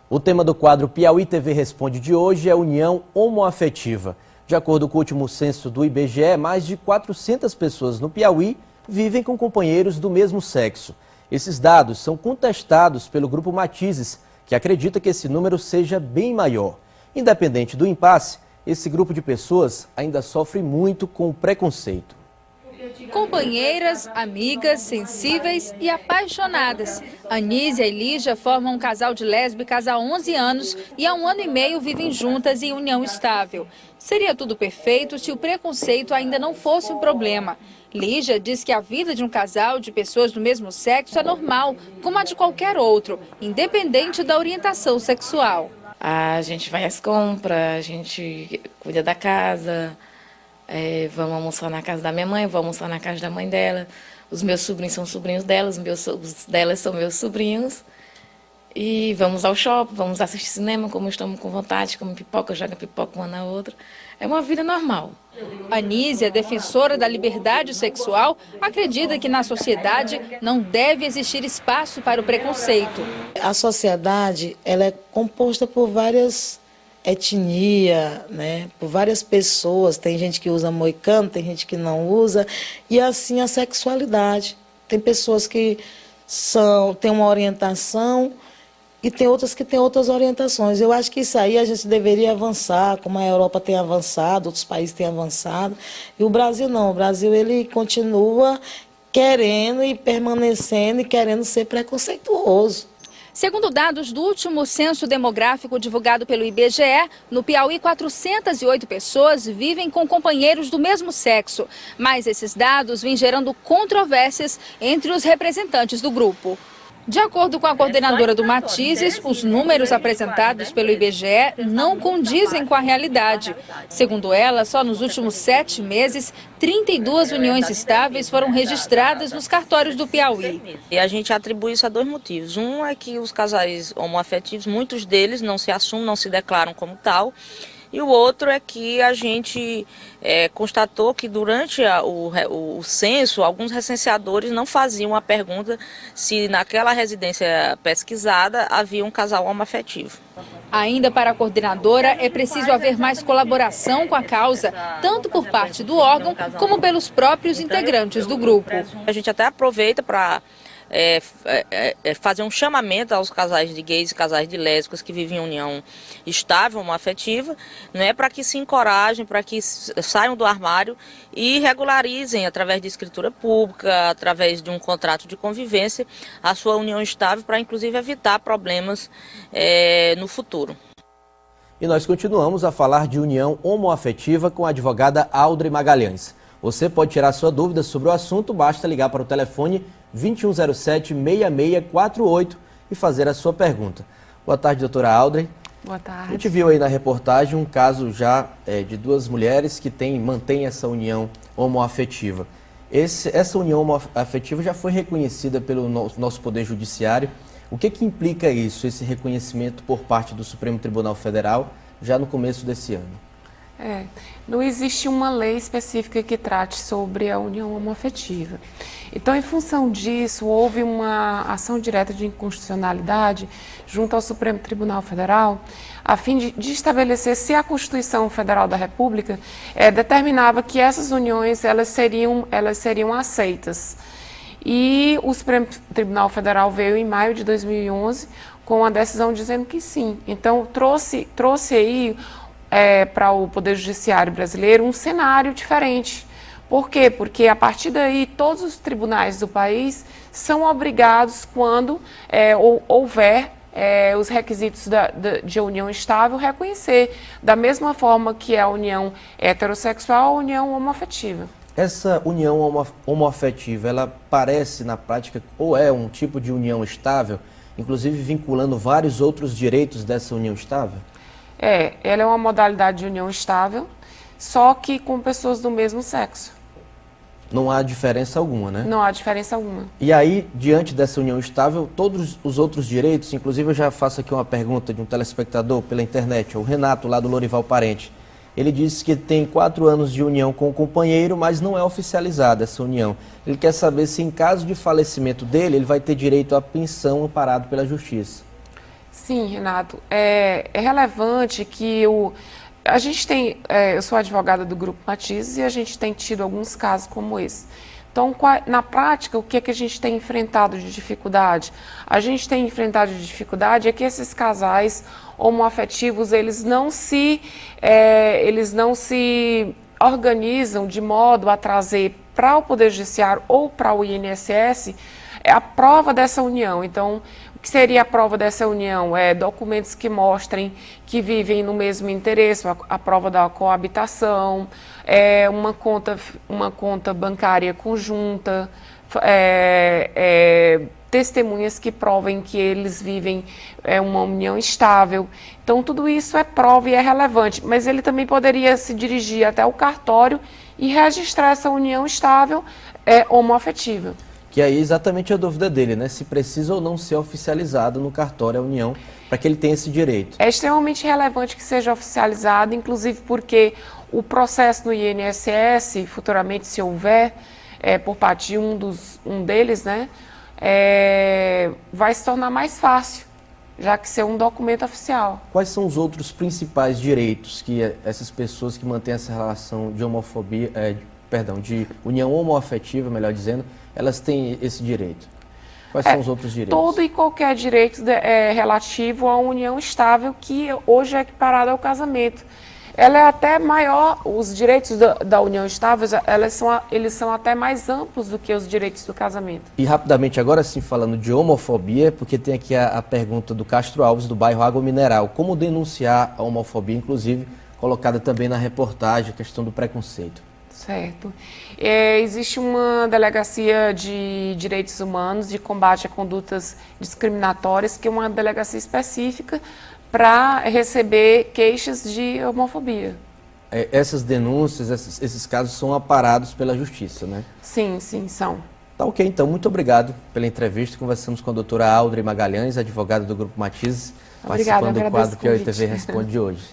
O tema do quadro Piauí TV Responde de hoje é união homoafetiva. De acordo com o último censo do IBGE, mais de 400 pessoas no Piauí vivem com companheiros do mesmo sexo. Esses dados são contestados pelo Grupo Matizes, que acredita que esse número seja bem maior. Independente do impasse, esse grupo de pessoas ainda sofre muito com o preconceito. Companheiras, amigas, sensíveis e apaixonadas. Anísia e Lígia formam um casal de lésbicas há 11 anos e há 1 ano e meio vivem juntas em união estável. Seria tudo perfeito se o preconceito ainda não fosse um problema. Lígia diz que a vida de um casal de pessoas do mesmo sexo é normal, como a de qualquer outro, independente da orientação sexual. A gente vai às compras, a gente cuida da casa. Vamos almoçar na casa da minha mãe, vou almoçar na casa da mãe dela. Os meus sobrinhos são sobrinhos delas, os delas são meus sobrinhos. E vamos ao shopping, vamos assistir cinema, como estamos com vontade, como pipoca, joga pipoca uma na outra. É uma vida normal. Anísia, defensora da liberdade sexual, acredita que na sociedade não deve existir espaço para o preconceito. A sociedade ela é composta por várias etnia, né? Por várias pessoas, tem gente que usa moicano, tem gente que não usa, e assim a sexualidade. Tem pessoas que têm uma orientação e tem outras que têm outras orientações. Eu acho que isso aí a gente deveria avançar, como a Europa tem avançado, outros países têm avançado, e o Brasil não. O Brasil ele continua querendo e permanecendo e querendo ser preconceituoso. Segundo dados do último censo demográfico divulgado pelo IBGE, no Piauí 408 pessoas vivem com companheiros do mesmo sexo. Mas esses dados vêm gerando controvérsias entre os representantes do grupo. De acordo com a coordenadora do Matizes, os números apresentados pelo IBGE não condizem com a realidade. Segundo ela, só nos últimos 7 meses, 32 uniões estáveis foram registradas nos cartórios do Piauí. E a gente atribui isso a 2 motivos. Um é que os casais homoafetivos, muitos deles não se assumem, não se declaram como tal. E o outro é que a gente constatou que durante o censo, alguns recenseadores não faziam a pergunta se naquela residência pesquisada havia um casal homoafetivo. Ainda para a coordenadora, é preciso haver mais colaboração com a causa, tanto por parte do órgão como pelos próprios integrantes do grupo. A gente até aproveita para fazer um chamamento aos casais de gays e casais de lésbicas que vivem em união estável, homoafetiva, não é, para que se encorajem, para que saiam do armário e regularizem através de escritura pública, através de um contrato de convivência, a sua união estável, para inclusive evitar problemas no futuro. E nós continuamos a falar de união homoafetiva com a advogada Audrey Magalhães. Você pode tirar sua dúvida sobre o assunto, basta ligar para o telefone 2107-6648 e fazer a sua pergunta. Boa tarde, doutora Audrey. Boa tarde. A gente viu aí na reportagem um caso já de 2 mulheres que mantêm essa união homoafetiva. Essa união homoafetiva já foi reconhecida pelo nosso Poder Judiciário. O que implica isso, esse reconhecimento por parte do Supremo Tribunal Federal, já no começo desse ano? Não existe uma lei específica que trate sobre a união homoafetiva. Então, em função disso, houve uma ação direta de inconstitucionalidade junto ao Supremo Tribunal Federal, a fim de estabelecer se a Constituição Federal da República determinava que essas uniões elas seriam aceitas. E o Supremo Tribunal Federal veio em maio de 2011 com a decisão dizendo que sim. Então, trouxe aí para o Poder Judiciário brasileiro um cenário diferente. Por quê? Porque a partir daí todos os tribunais do país são obrigados, quando houver os requisitos de união estável, reconhecer da mesma forma que é a união heterossexual, a união homoafetiva. Essa união homoafetiva, ela parece na prática ou é um tipo de união estável, inclusive vinculando vários outros direitos dessa união estável? Ela é uma modalidade de união estável, só que com pessoas do mesmo sexo. Não há diferença alguma, né? Não há diferença alguma. E aí, diante dessa união estável, todos os outros direitos, inclusive eu já faço aqui uma pergunta de um telespectador pela internet, o Renato, lá do Lorival Parente. Ele disse que tem 4 anos de união com o companheiro, mas não é oficializada essa união. Ele quer saber se em caso de falecimento dele, ele vai ter direito à pensão amparado pela Justiça. Sim, Renato. É relevante que a gente tem, eu sou advogada do Grupo Matizes e a gente tem tido alguns casos como esse. Então, na prática, o que é que a gente tem enfrentado de dificuldade? A gente tem enfrentado de dificuldade é que esses casais homoafetivos, eles não se organizam de modo a trazer para o Poder Judiciário ou para o INSS a prova dessa união. Então, o que seria a prova dessa união? Documentos que mostrem que vivem no mesmo interesse, a prova da coabitação, uma conta bancária conjunta, testemunhas que provem que eles vivem uma união estável. Então, tudo isso é prova e é relevante, mas ele também poderia se dirigir até o cartório e registrar essa união estável homoafetiva. Que aí é exatamente a dúvida dele, né? Se precisa ou não ser oficializado no cartório a união, para que ele tenha esse direito. É extremamente relevante que seja oficializado, inclusive porque o processo no INSS, futuramente, se houver, por parte de um deles, né, vai se tornar mais fácil, já que ser um documento oficial. Quais são os outros principais direitos que essas pessoas que mantêm essa relação de homofobia, de união homoafetiva, melhor dizendo, elas têm esse direito? Quais são os outros direitos? Todo e qualquer direito relativo à união estável, que hoje é equiparado ao casamento. Ela é até maior, os direitos da união estável, eles são até mais amplos do que os direitos do casamento. E rapidamente, agora sim, falando de homofobia, porque tem aqui a pergunta do Castro Alves, do bairro Água Mineral. Como denunciar a homofobia, inclusive colocada também na reportagem, a questão do preconceito? Certo. Existe uma delegacia de direitos humanos, de combate a condutas discriminatórias, que é uma delegacia específica para receber queixas de homofobia. Essas denúncias, esses casos são aparados pela justiça, né? Sim, sim, são. Tá ok, então, muito obrigado pela entrevista. Conversamos com a doutora Audrey Magalhães, advogada do Grupo Matizes, participando do quadro Piauí TV Responde de hoje.